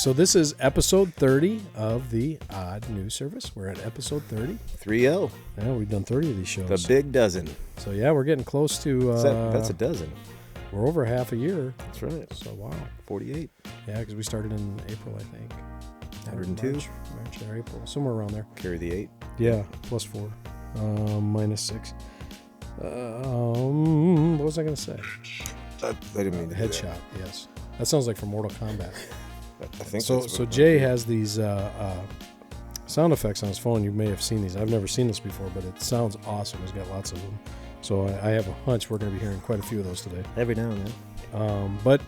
So this is episode 30 of the Odd News Service. We're at episode 30. 3-0. Yeah, we've done 30 of these shows. The big dozen. So yeah, we're getting close to... That's a dozen. We're over half a year. That's right. So wow. 48. Yeah, because we started in April, I think. 102. March or April, somewhere around there. Carry the 8. Yeah, plus 4. Minus 6. What was I going to say? I didn't mean to Headshot, yes. That sounds like from Mortal Kombat. I think so. So Jay has these sound effects on his phone. You may have seen these. I've never seen this before, but it sounds awesome. He's got lots of them. So I have a hunch we're going to be hearing quite a few of those today. Every now and then. But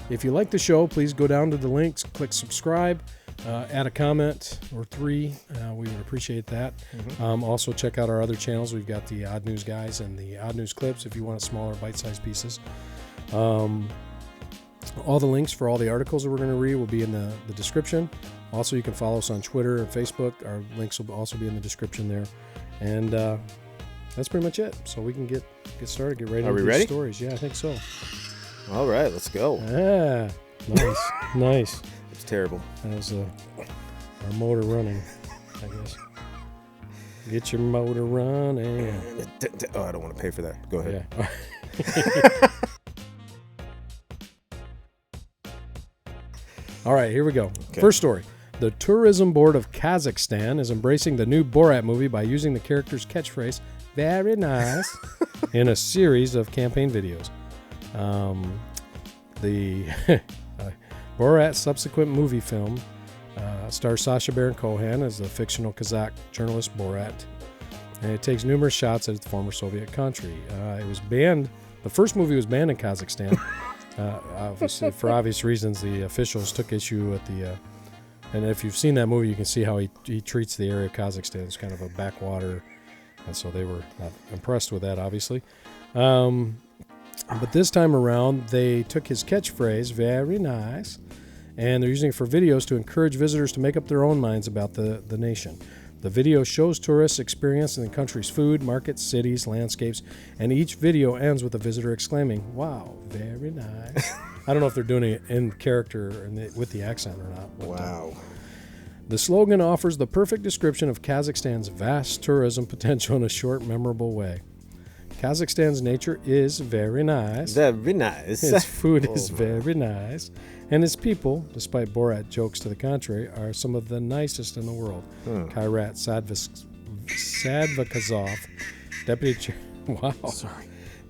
if you like the show, please go down to the links, click subscribe, add a comment or 3. We would appreciate that. Mm-hmm. Also, check out our other channels. We've got the Odd News Guys and the Odd News Clips if you want smaller, bite-sized pieces. All the links for all the articles that we're going to read will be in the description. Also, you can follow us on Twitter and Facebook. Our links will also be in the description there. And that's pretty much it. So we can get started, get right into these stories. Yeah, I think so. All right, let's go. Yeah, nice, nice. It's terrible. That was our motor running, I guess. Get your motor running. Oh, I don't want to pay for that. Go ahead. Yeah. All right, here we go. Okay. First story. The Tourism Board of Kazakhstan is embracing the new Borat movie by using the character's catchphrase, "Very nice," in a series of campaign videos. The Borat subsequent movie film stars Sacha Baron Cohen as the fictional Kazakh journalist Borat, and it takes numerous shots at the former Soviet country. It was banned. The first movie was banned in Kazakhstan. Obviously, for obvious reasons, the officials took issue at the... and if you've seen that movie, you can see how he treats the area of Kazakhstan as kind of a backwater. And so they were not impressed with that, obviously. But this time around, they took his catchphrase, "Very nice," and they're using it for videos to encourage visitors to make up their own minds about the nation. The video shows tourists experiencing the country's food, markets, cities, landscapes, and each video ends with a visitor exclaiming, "Wow, very nice." I don't know if they're doing it in character with the accent or not. But, wow. The slogan offers the perfect description of Kazakhstan's vast tourism potential in a short, memorable way. Kazakhstan's nature is very nice. Very nice. Its food is very nice. And its people, despite Borat jokes to the contrary, are some of the nicest in the world. Kairat Sadvakazov,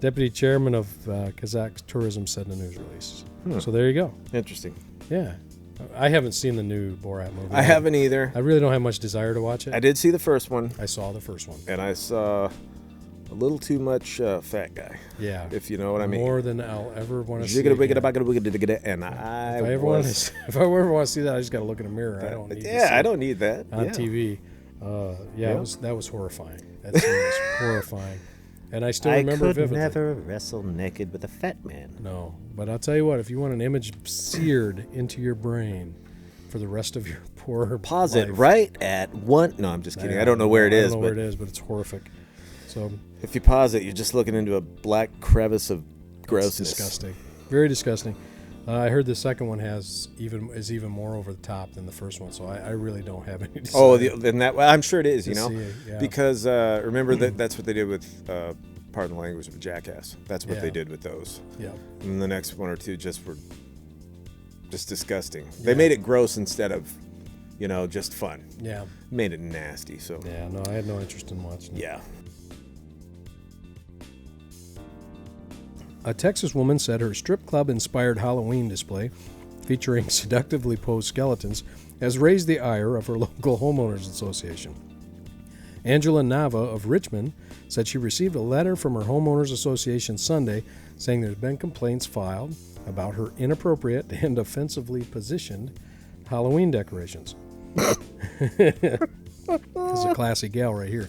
Deputy Chairman of Kazakh Tourism, said in a news release. So there you go. Interesting. Yeah. I haven't seen the new Borat movie. I haven't either. I really don't have much desire to watch it. I did see the first one. I saw the first one. And I saw a little too much fat guy. Yeah. If you know what I mean. More than I'll ever want to see. And if I ever want to see that, I just got to look in a mirror. I don't need I don't need that. On TV. That was horrifying. That scene was horrifying. And I still remember vividly. I could never wrestle naked with a fat man. No. But I'll tell you what, if you want an image seared into your brain for the rest of your poor Pause life, it right at one. No, I'm just kidding. I don't know where it is. I don't know where it is, but it's horrific. So if you pause it, you're just looking into a black crevice of grossness. It's disgusting. Very disgusting. I heard the second one is even more over the top than the first one, so I really don't have any desire. I'm sure it is, yeah. Because remember that's what they did with, pardon the language, with Jackass. That's what they did with those. Yeah. And the next one or two just were just disgusting. They made it gross instead of, just fun. Yeah. Made it nasty. So. Yeah. No, I had no interest in watching it. Yeah. A Texas woman said her strip club-inspired Halloween display, featuring seductively posed skeletons, has raised the ire of her local homeowners association. Angela Nava of Richmond said she received a letter from her homeowners association Sunday saying there's been complaints filed about her inappropriate and offensively positioned Halloween decorations. This is a classy gal right here.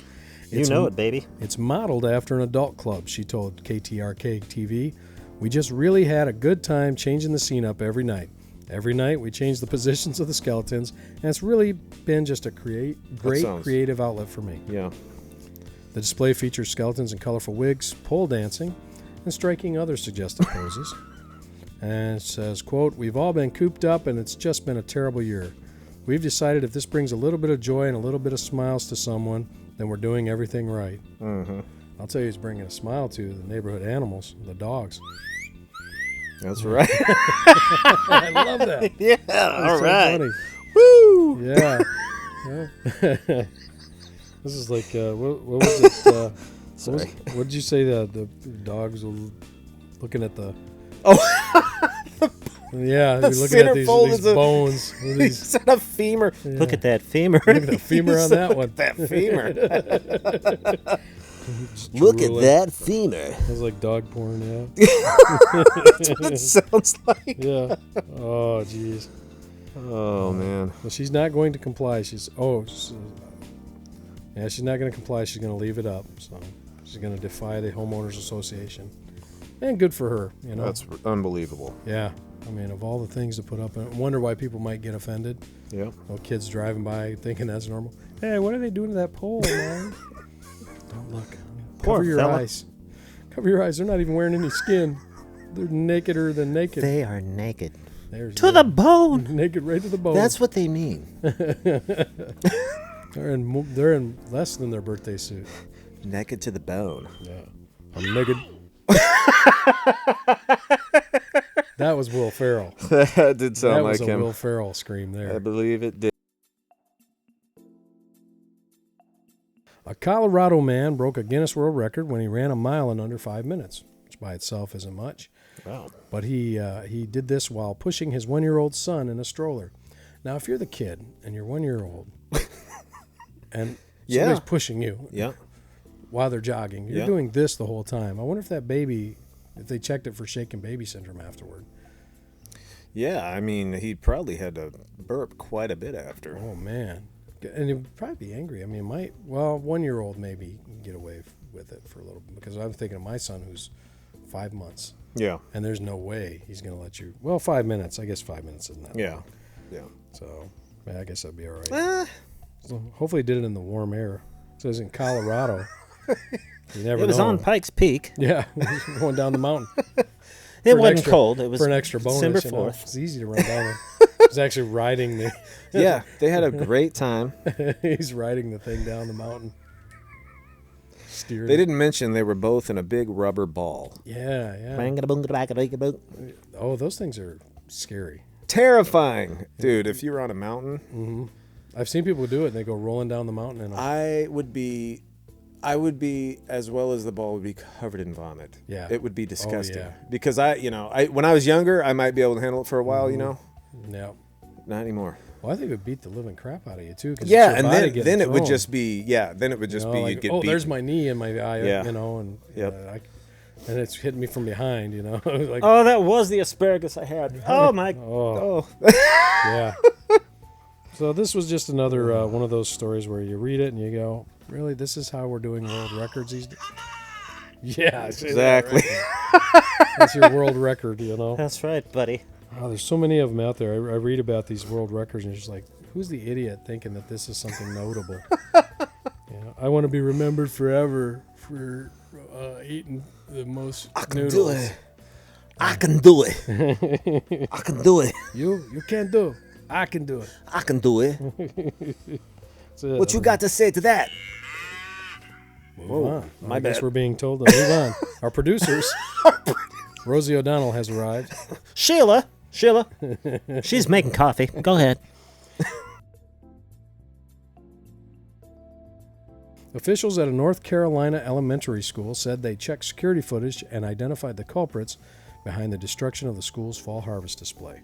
You know it, baby. It's modeled after an adult club, she told KTRK TV. We just really had a good time changing the scene up every night. Every night we change the positions of the skeletons, and it's really been just a great creative outlet for me. Yeah. The display features skeletons in colorful wigs, pole dancing, and striking other suggestive poses. And it says, quote, "We've all been cooped up and it's just been a terrible year. We've decided if this brings a little bit of joy and a little bit of smiles to someone, then we're doing everything right." Mm-hmm. I'll tell you who's bringing a smile to the neighborhood animals, the dogs. That's right. I love that. Yeah, That's all so right. funny. Woo! Yeah. This is like, what was it? Sorry. What did you say? The dogs were looking at the... Oh, Yeah, The you're looking at these centerfold is a- bones. With these, he's on a femur. Yeah. Look at that femur. Look at the femur on that one. That femur. Look at that femur. That's like dog porn, yeah. That's what it sounds like. Yeah. Oh, jeez. Oh, man. Well, she's not going to comply. She's not going to comply. She's going to leave it up. So she's going to defy the homeowners association. And good for her, you know. That's unbelievable. Yeah. I mean, of all the things to put up, I wonder why people might get offended. Yeah. Oh, kids driving by thinking that's normal. Hey, what are they doing to that pole, man? Don't look. Poor Cover your fella. eyes. Cover your eyes. They're not even wearing any skin. They're nakeder than naked. They are naked. There's To the bone. naked right to the bone. That's what they mean. They're in less than their birthday suit. Naked to the bone. Yeah. I'm naked. That was Will Ferrell. That did sound That like was a him. Will Ferrell scream there. I believe it did. A Colorado man broke a Guinness World Record when he ran a mile in under 5 minutes, which by itself isn't much. Wow. But he did this while pushing his 1-year-old son in a stroller. Now, if you're the kid and you're 1 year old and Yeah. somebody's pushing you Yeah. while they're jogging, you're Yeah. doing this the whole time. I wonder if that baby, if they checked it for shaken baby syndrome afterward. Yeah, I mean, he probably had to burp quite a bit after. Oh, man. And he would probably be angry. I mean, 1-year-old maybe can get away with it for a little bit, because I'm thinking of my son who's 5 months. Yeah. And there's no way he's going to let you. Well, 5 minutes. I guess 5 minutes isn't that Yeah. long. Yeah. So, yeah, I guess that'd be all right. So hopefully he did it in the warm air. So it's in Colorado. You never It was know. on Pikes Peak. Yeah, going down the mountain. It an wasn't extra- cold. It was For an extra bonus. December you know. 4th. It's easy to run down there. He's actually riding the... Yeah, they had a great time. He's riding the thing down the mountain. Steering. They didn't mention they were both in a big rubber ball. Yeah, yeah. Bang-a-da-boom-a-da-back-a-da-boom. Oh, those things are scary. Terrifying. Dude, if you were on a mountain, Hmm. I've seen people do it, and they go rolling down the mountain. And I would be, as well as the ball, would be covered in vomit. Yeah. It would be disgusting. yeah. Because when I was younger, I might be able to handle it for a while, yeah. Not anymore. Well, I think it would beat the living crap out of you, too. 'Cause Yeah, it's your and body then, getting then it would thrown. just be, Like, you'd get oh, beat. there's my knee in my eye, Yeah. and Yep. and it's hitting me from behind, like, Oh, that was the asparagus I had. Oh, my. oh, Oh. yeah. So this was just another one of those stories where you read it and you go, really, this is how we're doing world records these days? Yeah, I say that, Exactly. right? That's your world record, That's right, buddy. Oh, there's so many of them out there. I read about these world records, and you're just like, who's the idiot thinking that this is something notable? I want to be remembered forever for eating the most noodles. I can do it. I can do it. You can't do it. I can do it. I can do it. That's it. What you got to say to that? Move on. my I guess bad. we're being told to move on. Our producers, Rosie O'Donnell, has arrived. Sheila. She's making coffee. Go ahead. Officials at a North Carolina elementary school said they checked security footage and identified the culprits behind the destruction of the school's fall harvest display.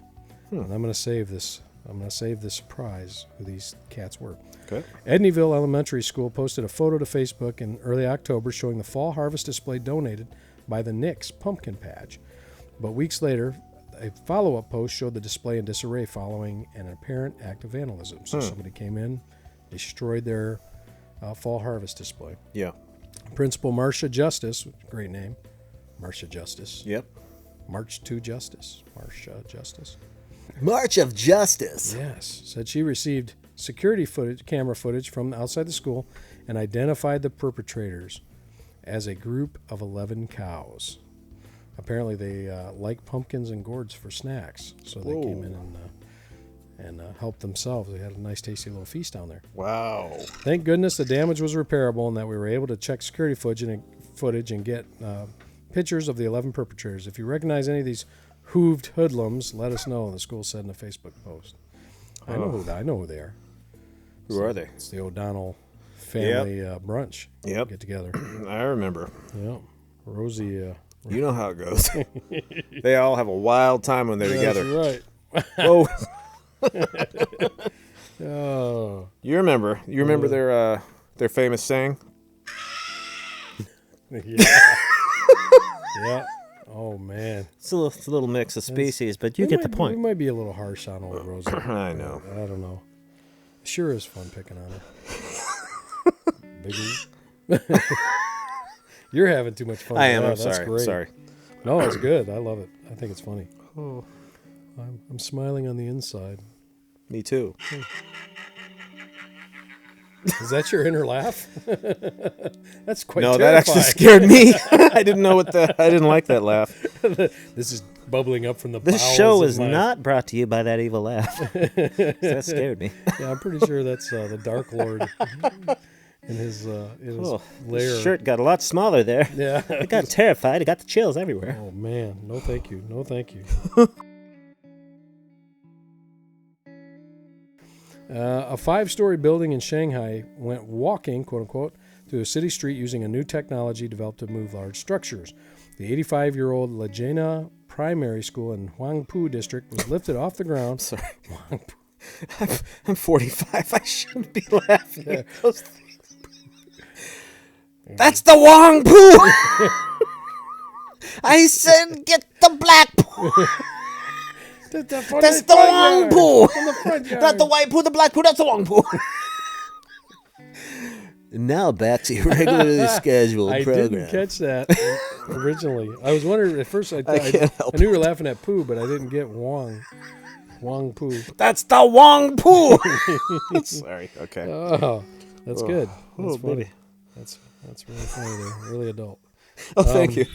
And I'm going to save this. I'm going to save this surprise who these cats were. Okay. Edneyville Elementary School posted a photo to Facebook in early October showing the fall harvest display donated by the Knicks pumpkin patch. But weeks later, a follow-up post showed the display in disarray following an apparent act of vandalism. So somebody came in, destroyed their fall harvest display. Yeah. Principal Marcia Justice, great name, Marcia Justice. Yep. March to Justice. Marcia Justice. March of Justice. Yes, said she received security footage, camera footage from outside the school, and identified the perpetrators as a group of 11 cows. Apparently, they like pumpkins and gourds for snacks, so they came in and helped themselves. They had a nice, tasty little feast down there. Wow. Thank goodness the damage was repairable and that we were able to check security footage and get pictures of the 11 perpetrators. If you recognize any of these hooved hoodlums, let us know, the school said in a Facebook post. I know who they are. Who are they? It's the O'Donnell family brunch. Yep. Get together. I remember. Yep. Rosie. You know how it goes. They all have a wild time when they're together. That's right. Oh. Oh. You remember their famous saying? Yeah. Yeah. Oh, man. It's a little mix of species, but you get the point. We might be a little harsh on old Rosie. I know. I don't know. Sure is fun picking on her. Biggie. You're having too much fun. I am. With I'm that. That's sorry. great. Sorry. No, it's good. I love it. I think it's funny. Oh. I'm smiling on the inside. Me too. Is that your inner laugh? That's quite No, terrifying. that actually scared me. I didn't know I didn't like that laugh. This is bubbling up from the bowels. This show of is my... not brought to you by that evil laugh. That scared me. Yeah, I'm pretty sure that's the Dark Lord in his lair. His shirt got a lot smaller there. Yeah. I got terrified. I got the chills everywhere. Oh, man. No, thank you. No, thank you. A 5-story building in Shanghai went walking, quote unquote, through a city street using a new technology developed to move large structures. The 85-year-old Lejena Primary School in Huangpu District was lifted off the ground. Sorry. I'm 45. I shouldn't be laughing at those things. That's the Wong Poo! I said get the black poo! That's the Wong Poo! Not the white poo, the black poo, that's the Wong Poo! Now back to your regularly scheduled program. I didn't catch that originally. I was wondering, at first I knew you were laughing at poo, but I didn't get Wong. Wong Poo. That's the Wong Poo! Sorry, okay. Oh, that's good. That's funny. Baby. That's really funny there. Really adult. Oh, thank you.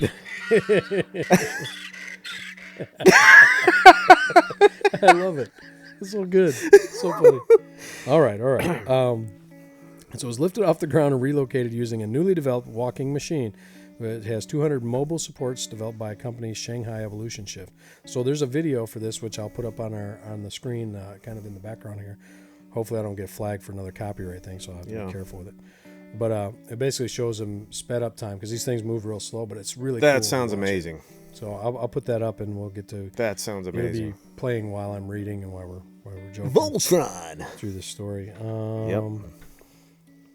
I love it. It's so good. It's so funny. All right. So it was lifted off the ground and relocated using a newly developed walking machine. It has 200 mobile supports developed by a company, Shanghai Evolution Shift. So there's a video for this, which I'll put up on the screen, kind of in the background here. Hopefully I don't get flagged for another copyright thing, so I'll have to be careful with it. But it basically shows them sped up time because these things move real slow, but it's really cool. That sounds amazing. So I'll put that up and we'll get to. That sounds amazing. It'll be playing while I'm reading and while we're joking Voltron through this story. Yep.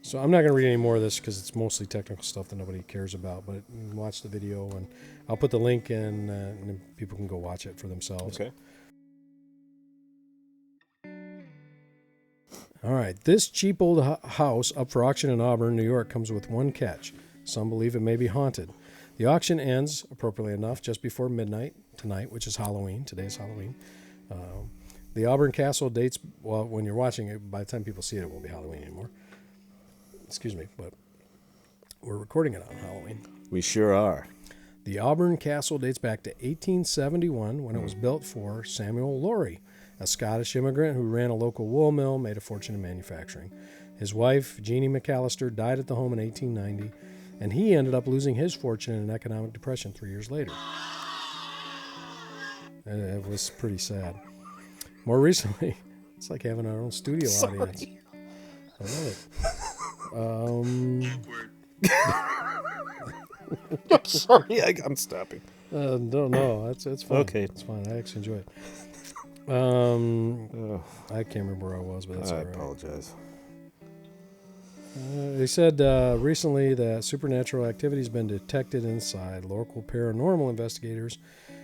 So I'm not going to read any more of this because it's mostly technical stuff that nobody cares about. But watch the video and I'll put the link in, and people can go watch it for themselves. Okay. All right. This cheap old house up for auction in Auburn, New York, comes with one catch. Some believe it may be haunted. The auction ends, appropriately enough, just before midnight tonight, which is Halloween. Today's Halloween. The Auburn Castle dates, well, when you're watching it, by the time people see it, it won't be Halloween anymore. Excuse me, but we're recording it on Halloween. We sure are. The Auburn Castle dates back to 1871 when it was built for Samuel Laurie, a Scottish immigrant who ran a local wool mill, made a fortune in manufacturing. His wife, Jeannie McAllister, died at the home in 1890, and he ended up losing his fortune in an economic depression 3 years later. And it was pretty sad. More recently, it's like having our own studio audience. I love it. I'm sorry, I'm stopping. No, it's fine. Okay. It's fine. I actually enjoy it. I can't remember where I was, but that's all right. I apologize. They said recently that supernatural activity has been detected inside. Local paranormal investigators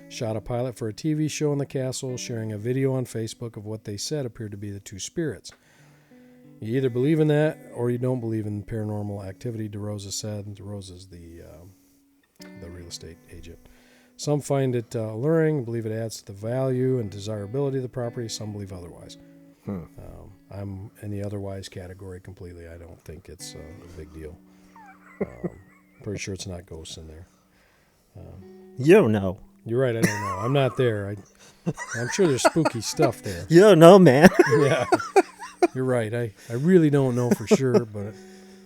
shot a pilot for a TV show in the castle, sharing a video on Facebook of what they said appeared to be the two spirits. You either believe in that or you don't believe in paranormal activity, DeRosa said. DeRosa's the real estate agent. Some find it alluring, believe it adds to the value and desirability of the property. Some believe otherwise. I'm in the otherwise category completely. I don't think it's a big deal. Pretty sure it's not ghosts in there. You don't know. You're right. I don't know. I'm not there. I'm sure there's spooky stuff there. You don't know, man. Yeah. You're right. I really don't know for sure, but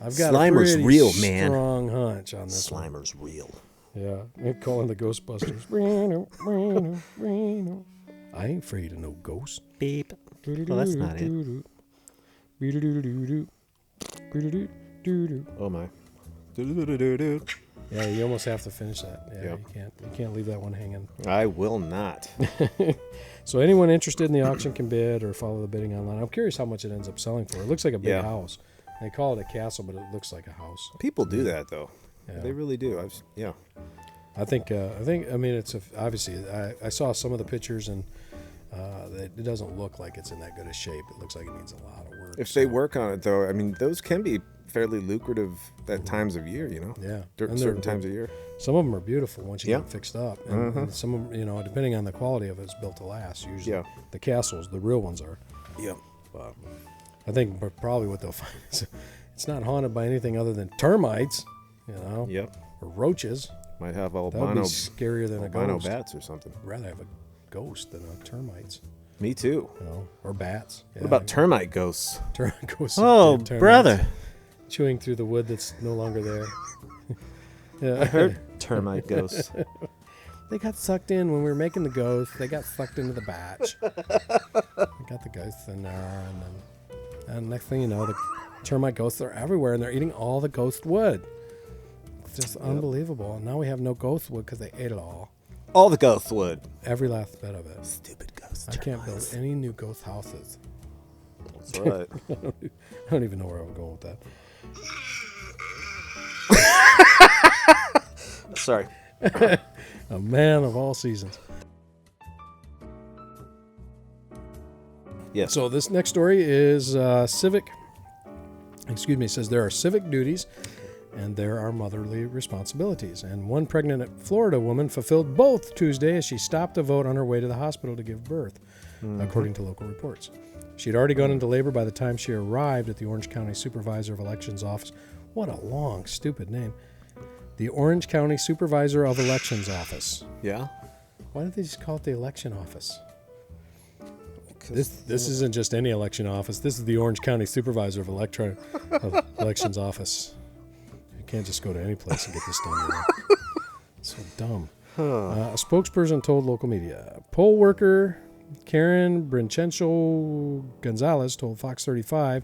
I've got Slimer's a pretty real, man. strong hunch on this one. Slimer's real. Yeah. They're calling the Ghostbusters. I ain't afraid of no ghosts. Beep. Well, that's not it. Oh my. Yeah, you almost have to finish that. Yeah, Yep. you can't leave that one hanging. I will not. So anyone interested in the auction can bid or follow the bidding online. I'm curious how much it ends up selling for. It looks like a big Yeah. house. They call it a castle, but it looks like a house. People do that though. Yeah. They really do. I think. I mean, it's obviously. I saw some of the pictures, and it doesn't look like it's in that good a shape. It looks like it needs a lot of work. If they work on it though, I mean, those can be fairly lucrative at times of year. Yeah, Certain times of year. Some of them are beautiful once you Yeah. get them fixed up, and some of them, depending on the quality of it, it's built to last. Usually, Yeah. the castles, the real ones are. Yep. But I think probably what they'll find is it's not haunted by anything other than termites, Yep. or roaches. Might have That would be albino scarier than a albino ghost. bats or something. I'd rather have a ghost than a termites, Me too. or bats. Yeah, What about termite ghosts? ghosts? Oh, dead termites brother. chewing through the wood that's no longer there. I heard termite ghosts. They got sucked in when we were making the ghost. They got sucked into the batch. We got the ghosts in there, and next thing you know, the termite ghosts are everywhere, and they're eating all the ghost wood. It's just unbelievable. And now we have no ghost wood because they ate it all. All the ghost wood. Every last bit of it. Stupid ghosts. I can't build any new ghost houses. That's right. I don't even know where I'm going with that. Sorry. A man of all seasons. Yes. So this next story is civic. It says there are civic duties and there are motherly responsibilities. And one pregnant Florida woman fulfilled both Tuesday as she stopped to vote on her way to the hospital to give birth, according to local reports. She had already gone into labor by the time she arrived at the Orange County Supervisor of Elections office. What a long, stupid name. The Orange County Supervisor of Elections office. Yeah. Why don't they just call it the election office? This isn't just any election office. This is the Orange County Supervisor of Elections office. You can't just go to any place and get this done. It's so dumb. A spokesperson told local media. Poll worker Karen Brinchencho Gonzalez told Fox 35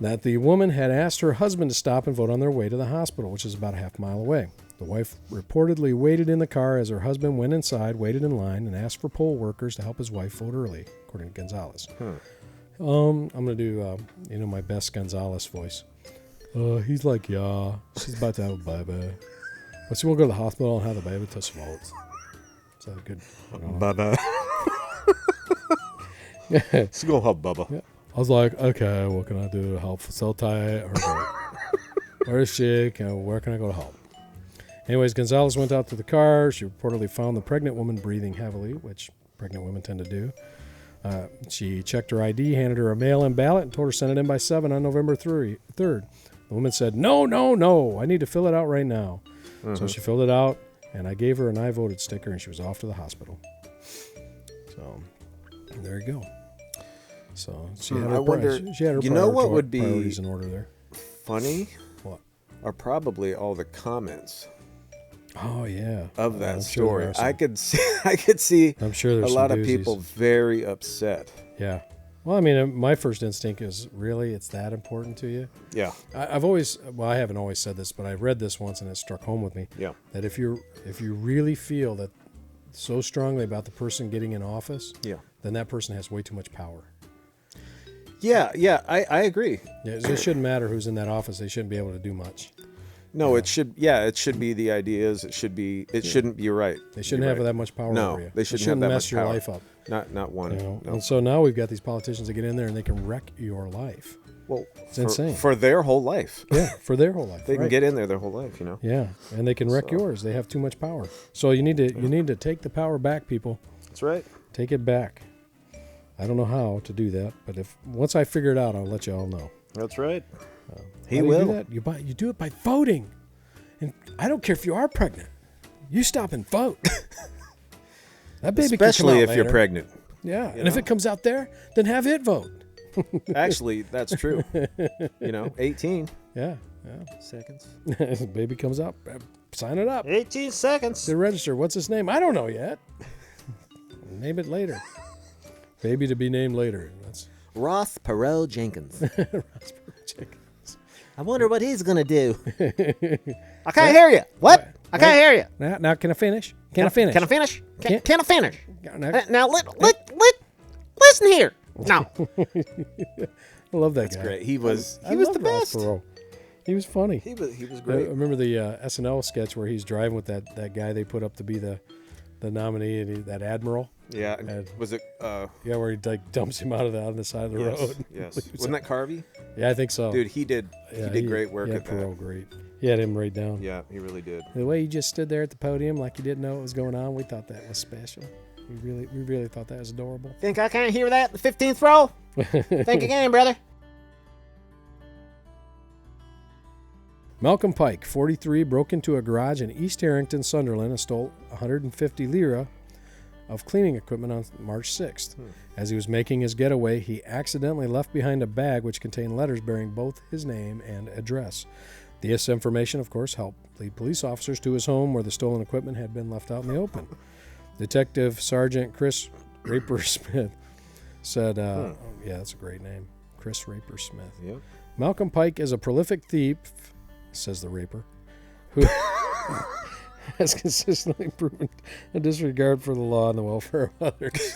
that the woman had asked her husband to stop and vote on their way to the hospital, which is about a half mile away. The wife reportedly waited in the car as her husband went inside, waited in line, and asked for poll workers to help his wife vote early, according to Gonzalez. I'm going to do, my best Gonzalez voice. He's like, yeah, she's about to have a baby. But she won't go to the hospital and have the baby till she votes. Is that a good? Bubba. Let's go help Bubba. Yeah. I was like, okay, what can I do to help facilitate her vote? Where is she? Where can I go to help? Anyways, Gonzalez went out to the car. She reportedly found the pregnant woman breathing heavily, which pregnant women tend to do. She checked her ID, handed her a mail-in ballot, and told her to send it in by 7 on November 3rd. The woman said, no, I need to fill it out right now. So she filled it out, and I gave her an I voted sticker, and she was off to the hospital. So there you go. So she had her, she had her you know what would be priorities in order there. Funny? What? Are probably all the comments Oh yeah, of that I'm story. Sure I could see I'm sure there's a lot some of doozies. people very upset. Yeah. Well, I mean, my first instinct is really it's that important to you. Yeah. I haven't always said this, but I read this once and it struck home with me. Yeah. That if you really feel that so strongly about the person getting in office, Yeah. then that person has way too much power. Yeah, I agree. Yeah, it shouldn't matter who's in that office. They shouldn't be able to do much. No, it should be the ideas. It shouldn't be right. They shouldn't have that much power No, over you. they shouldn't have that mess much your power. life up. Not one. No. And so now we've got these politicians that get in there and they can wreck your life. Well, It's insane. For their whole life. Yeah, for their whole life. They can right. get in there their whole life, Yeah, and they can wreck yours. They have too much power. So you need to take the power back, people. That's right. Take it back. I don't know how to do that, but once I figure it out, I'll let you all know. That's right. How do you do that? You do it by voting. And I don't care if you are pregnant. You stop and vote. That baby Especially can if come out you're later. pregnant. Yeah, and know? if it comes out there, then have it vote. Actually, that's true. 18 Yeah, seconds. yeah. Baby comes out, sign it up. 18 seconds. To register. What's his name? I don't know yet. Name it later. Baby to be named later. That's Ross Perot Jenkins. raspberry chicken. I wonder what he's going to do. I can't hear you. What? I can't hear you. Now, can I finish? Can I finish? Can I finish? Can't- Can I finish? Now, Now, listen here. No. I love that guy. Great. He was I the love Ross best. Perot. He was funny. He was I great. remember the SNL sketch where he's driving with that guy they put up to be the nominee, and that admiral. Yeah. And- Was it? Yeah, where he like dumps him on the side of the Yes. road. Yes. Wasn't that Carvey? Yeah, I think so. Dude, he did. Yeah, he did great work he at had that. Perot great. He had him right down. Yeah, he really did. The way he just stood there at the podium like he didn't know what was going on, we thought that was special. We really thought that was adorable. Think I can't hear that? The 15th row? Think again, brother. Malcolm Pike, 43, broke into a garage in East Harrington, Sunderland, and stole 150 lira of cleaning equipment on March 6th. As he was making his getaway, he accidentally left behind a bag which contained letters bearing both his name and address. This information, of course, helped lead police officers to his home where the stolen equipment had been left out in the open. Detective Sergeant Chris Raper Smith said, yeah, that's a great name, Chris Raper Smith. Yeah. Malcolm Pike is a prolific thief, says the raper, who has consistently proven a disregard for the law and the welfare of others.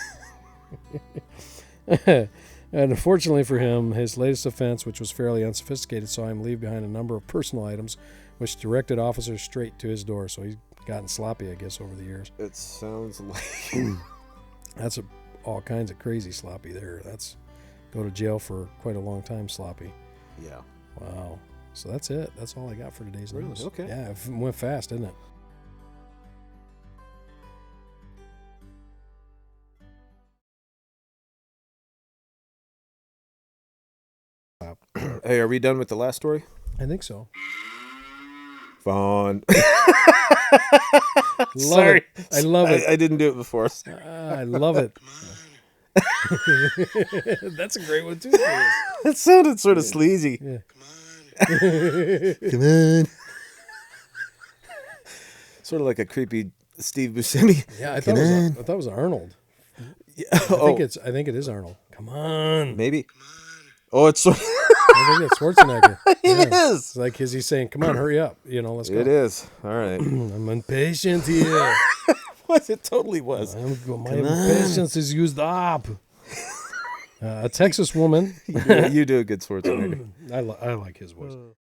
And unfortunately for him, his latest offense, which was fairly unsophisticated, saw him leave behind a number of personal items, which directed officers straight to his door. So he's gotten sloppy, I guess, over the years. It sounds like. That's all kinds of crazy sloppy there. That's go to jail for quite a long time sloppy. Yeah. Wow. So that's it. That's all I got for today's Really? news. Okay. Yeah, it went fast, didn't it? Hey, are we done with the last story? I think so. Fun. Love it. I love it. I didn't do it before. I love it. That's a great one too. It sounded sort of sleazy. Yeah. Come on. Sort of like a creepy Steve Buscemi. Yeah, I thought it was Arnold. Yeah. I think it is Arnold. Come on. Maybe. Oh, it's sort of. I think it's Schwarzenegger. It Yeah. is. It's like he's saying, "Come on, hurry up! Let's go." It is. All right. I'm impatient here. What? It totally was. My impatience is used up. A Texas woman. You do a good Schwarzenegger. I like his voice.